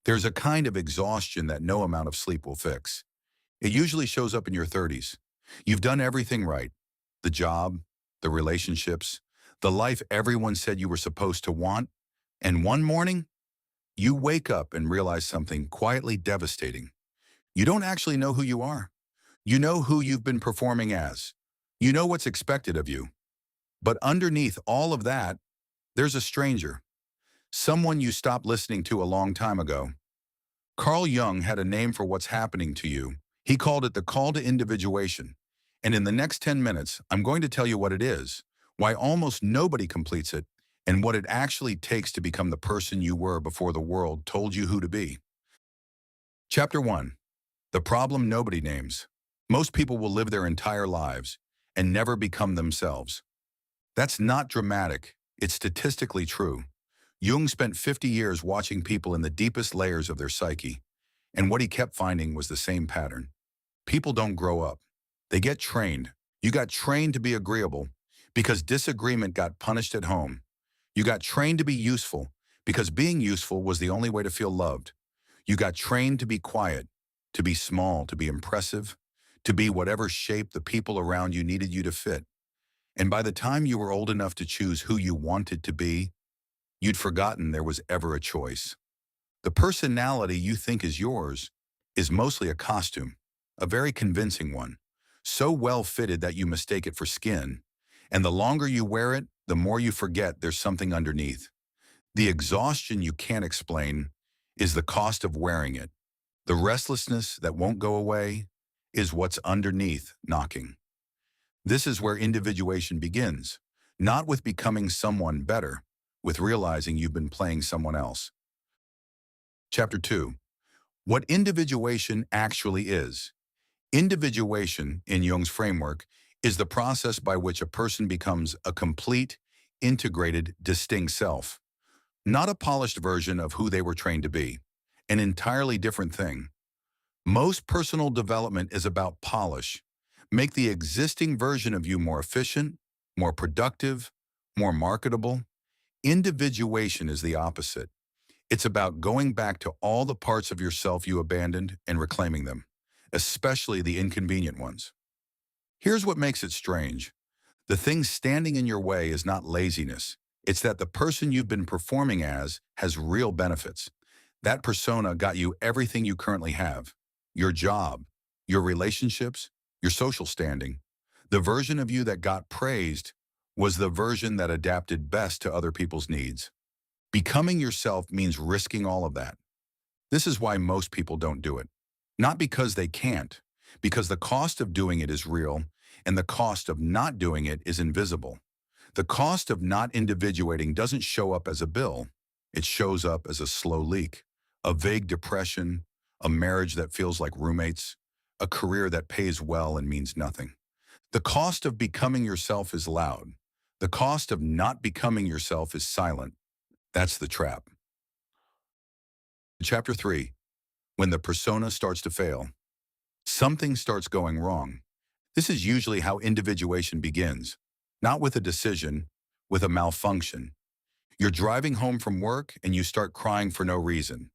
There's a kind of exhaustion that no amount of sleep will fix. It usually shows up in your 30s. You've done everything right. The job, the relationships, the life everyone said you were supposed to want. And one morning, you wake up and realize something quietly devastating. You don't actually know who you are. You know who you've been performing as. You know what's expected of you. But underneath all of that, there's a stranger. Someone you stopped listening to a long time ago. Carl Jung had a name for what's happening to you. He called it the call to individuation. And in the next 10 minutes, I'm going to tell you what it is, why almost nobody completes it, and what it actually takes to become the person you were before the world told you who to be. Chapter 1. The problem nobody names. Most people will live their entire lives and never become themselves. That's not dramatic. It's statistically true. Jung spent 50 years watching people in the deepest layers of their psyche, and what he kept finding was the same pattern. People don't grow up. They get trained. You got trained to be agreeable because disagreement got punished at home. You got trained to be useful because being useful was the only way to feel loved. You got trained to be quiet, to be small, to be impressive, to be whatever shape the people around you needed you to fit. And by the time you were old enough to choose who you wanted to be, you'd forgotten there was ever a choice. The personality you think is yours is mostly a costume, a very convincing one, so well fitted that you mistake it for skin. And the longer you wear it, the more you forget there's something underneath. The exhaustion you can't explain is the cost of wearing it. The restlessness that won't go away is what's underneath knocking. This is where individuation begins, not with becoming someone better, with realizing you've been playing someone else. Chapter 2. What individuation actually is. Individuation, in Jung's framework, is the process by which a person becomes a complete, integrated, distinct self. Not a polished version of who they were trained to be. An entirely different thing. Most personal development is about polish. Make the existing version of you more efficient, more productive, more marketable. Individuation is the opposite. It's about going back to all the parts of yourself you abandoned and reclaiming them, especially the inconvenient ones. Here's what makes it strange. The thing standing in your way is not laziness. It's that the person you've been performing as has real benefits. That persona got you everything you currently have. Your job, your relationships, your social standing. The version of you that got praised was the version that adapted best to other people's needs. Becoming yourself means risking all of that. This is why most people don't do it. Not because they can't, because the cost of doing it is real, and the cost of not doing it is invisible. The cost of not individuating doesn't show up as a bill. It shows up as a slow leak, a vague depression, a marriage that feels like roommates, a career that pays well and means nothing. The cost of becoming yourself is loud. The cost of not becoming yourself is silent. That's the trap. Chapter 3. When the persona starts to fail. Something starts going wrong. This is usually how individuation begins. Not with a decision, with a malfunction. You're driving home from work and you start crying for no reason.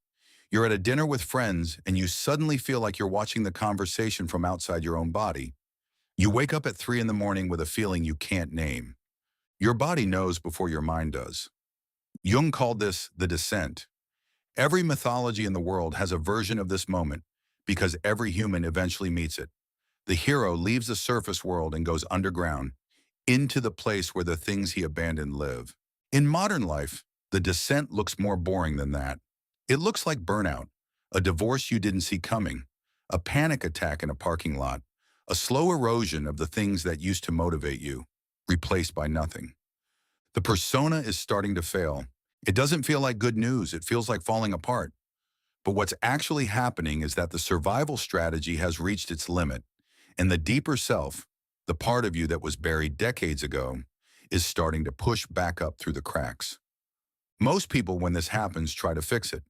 You're at a dinner with friends and you suddenly feel like you're watching the conversation from outside your own body. You wake up at 3 in the morning with a feeling you can't name. Your body knows before your mind does. Jung called this the descent. Every mythology in the world has a version of this moment because every human eventually meets it. The hero leaves the surface world and goes underground, into the place where the things he abandoned live. In modern life, the descent looks more boring than that. It looks like burnout, a divorce you didn't see coming, a panic attack in a parking lot, a slow erosion of the things that used to motivate you, replaced by nothing. The persona is starting to fail. It doesn't feel like good news, it feels like falling apart. But what's actually happening is that the survival strategy has reached its limit, and the deeper self, the part of you that was buried decades ago, is starting to push back up through the cracks. Most people, when this happens, try to fix it.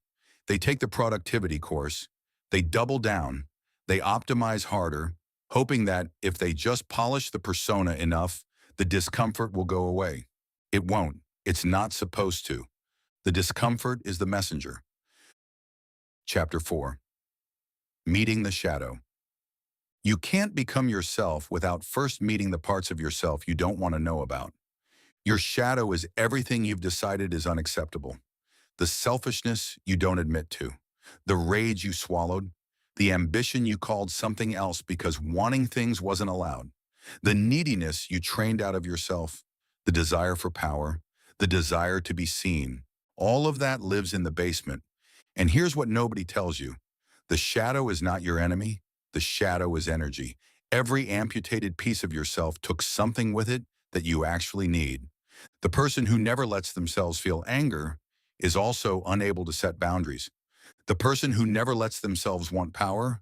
They take the productivity course, they double down, they optimize harder, hoping that if they just polish the persona enough, the discomfort will go away. It won't. It's not supposed to. The discomfort is the messenger. Chapter 4. Meeting the Shadow. You can't become yourself without first meeting the parts of yourself you don't want to know about. Your shadow is everything you've decided is unacceptable. The selfishness you don't admit to, the rage you swallowed, the ambition you called something else because wanting things wasn't allowed, the neediness you trained out of yourself, the desire for power, the desire to be seen. All of that lives in the basement. And here's what nobody tells you. The shadow is not your enemy. The shadow is energy. Every amputated piece of yourself took something with it that you actually need. The person who never lets themselves feel anger is also unable to set boundaries. The person who never lets themselves want power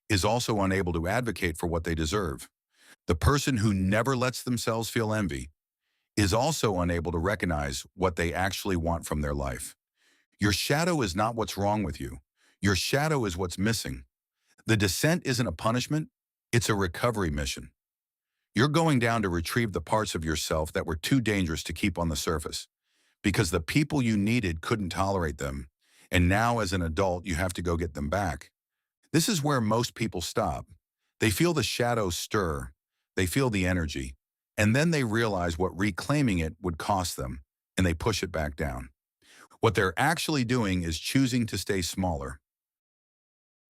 is also unable to advocate for what they deserve. The person who never lets themselves feel envy is also unable to recognize what they actually want from their life. Your shadow is not what's wrong with you. Your shadow is what's missing. The descent isn't a punishment, it's a recovery mission. You're going down to retrieve the parts of yourself that were too dangerous to keep on the surface, because the people you needed couldn't tolerate them, and now as an adult you have to go get them back. This is where most people stop. They feel the shadow stir, they feel the energy, and then they realize what reclaiming it would cost them, and they push it back down. What they're actually doing is choosing to stay smaller.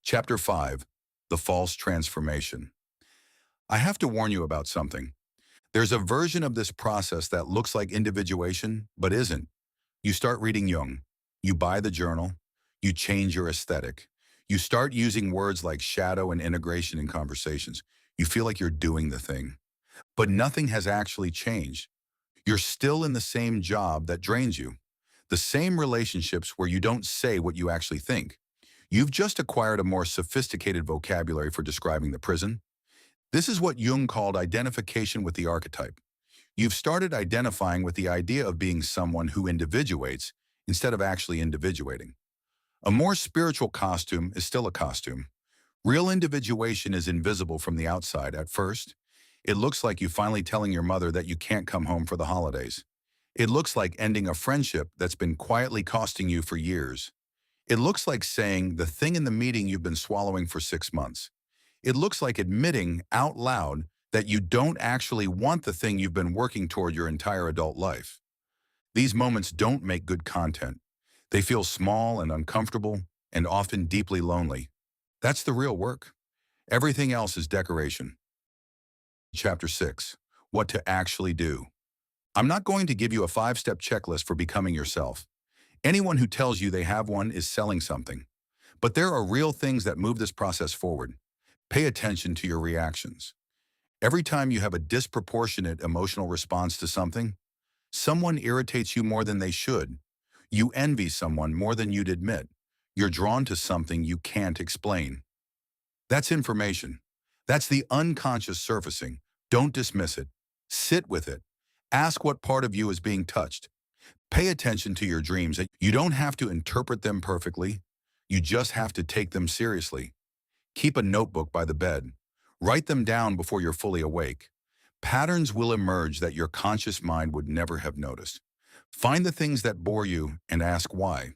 Chapter 5. The False Transformation. I have to warn you about something. There's a version of this process that looks like individuation, but isn't. You start reading Jung. You buy the journal. You change your aesthetic. You start using words like shadow and integration in conversations. You feel like you're doing the thing. But nothing has actually changed. You're still in the same job that drains you. The same relationships where you don't say what you actually think. You've just acquired a more sophisticated vocabulary for describing the prison. This is what Jung called identification with the archetype. You've started identifying with the idea of being someone who individuates instead of actually individuating. A more spiritual costume is still a costume. Real individuation is invisible from the outside at first. It looks like you finally telling your mother that you can't come home for the holidays. It looks like ending a friendship that's been quietly costing you for years. It looks like saying the thing in the meeting you've been swallowing for 6 months. It looks like admitting out loud that you don't actually want the thing you've been working toward your entire adult life. These moments don't make good content. They feel small and uncomfortable and often deeply lonely. That's the real work. Everything else is decoration. Chapter 6. What to actually do. I'm not going to give you a 5-step checklist for becoming yourself. Anyone who tells you they have one is selling something. But there are real things that move this process forward. Pay attention to your reactions. Every time you have a disproportionate emotional response to something, someone irritates you more than they should. You envy someone more than you'd admit. You're drawn to something you can't explain. That's information. That's the unconscious surfacing. Don't dismiss it. Sit with it. Ask what part of you is being touched. Pay attention to your dreams. You don't have to interpret them perfectly. You just have to take them seriously. Keep a notebook by the bed. Write them down before you're fully awake. Patterns will emerge that your conscious mind would never have noticed. Find the things that bore you and ask why.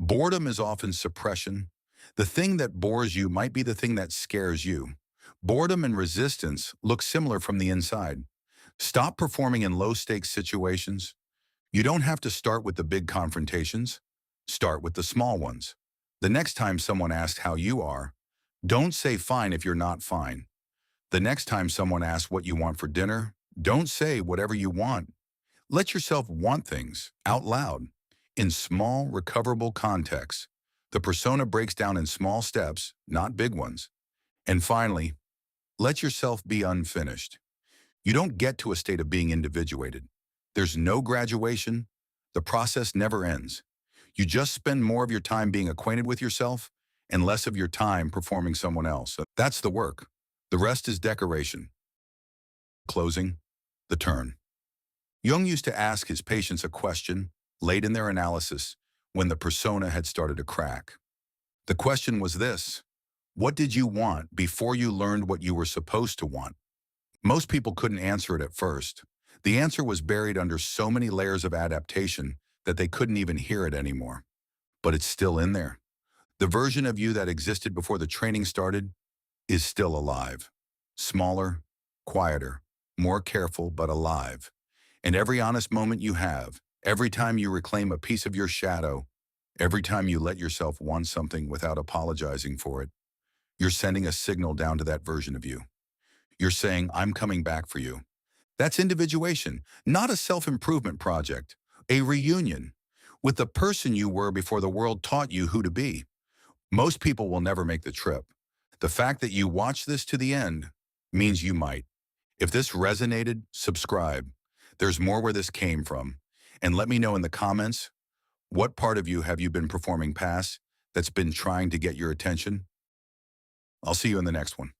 Boredom is often suppression. The thing that bores you might be the thing that scares you. Boredom and resistance look similar from the inside. Stop performing in low-stakes situations. You don't have to start with the big confrontations. Start with the small ones. The next time someone asks how you are, don't say fine if you're not fine. The next time someone asks what you want for dinner, don't say whatever you want. Let yourself want things out loud, in small, recoverable contexts. The persona breaks down in small steps, not big ones. And finally, let yourself be unfinished. You don't get to a state of being individuated. There's no graduation. The process never ends. You just spend more of your time being acquainted with yourself and less of your time performing someone else. That's the work. The rest is decoration. Closing. The turn. Jung used to ask his patients a question late in their analysis when the persona had started to crack. The question was this: what did you want before you learned what you were supposed to want? Most people couldn't answer it at first. The answer was buried under so many layers of adaptation that they couldn't even hear it anymore. But it's still in there. The version of you that existed before the training started is still alive. Smaller, quieter, more careful, but alive. And every honest moment you have, every time you reclaim a piece of your shadow, every time you let yourself want something without apologizing for it, you're sending a signal down to that version of you. You're saying, I'm coming back for you. That's individuation, not a self-improvement project, a reunion with the person you were before the world taught you who to be. Most people will never make the trip. The fact that you watch this to the end means you might. If this resonated, subscribe. There's more where this came from. And let me know in the comments, what part of you have you been performing past that's been trying to get your attention? I'll see you in the next one.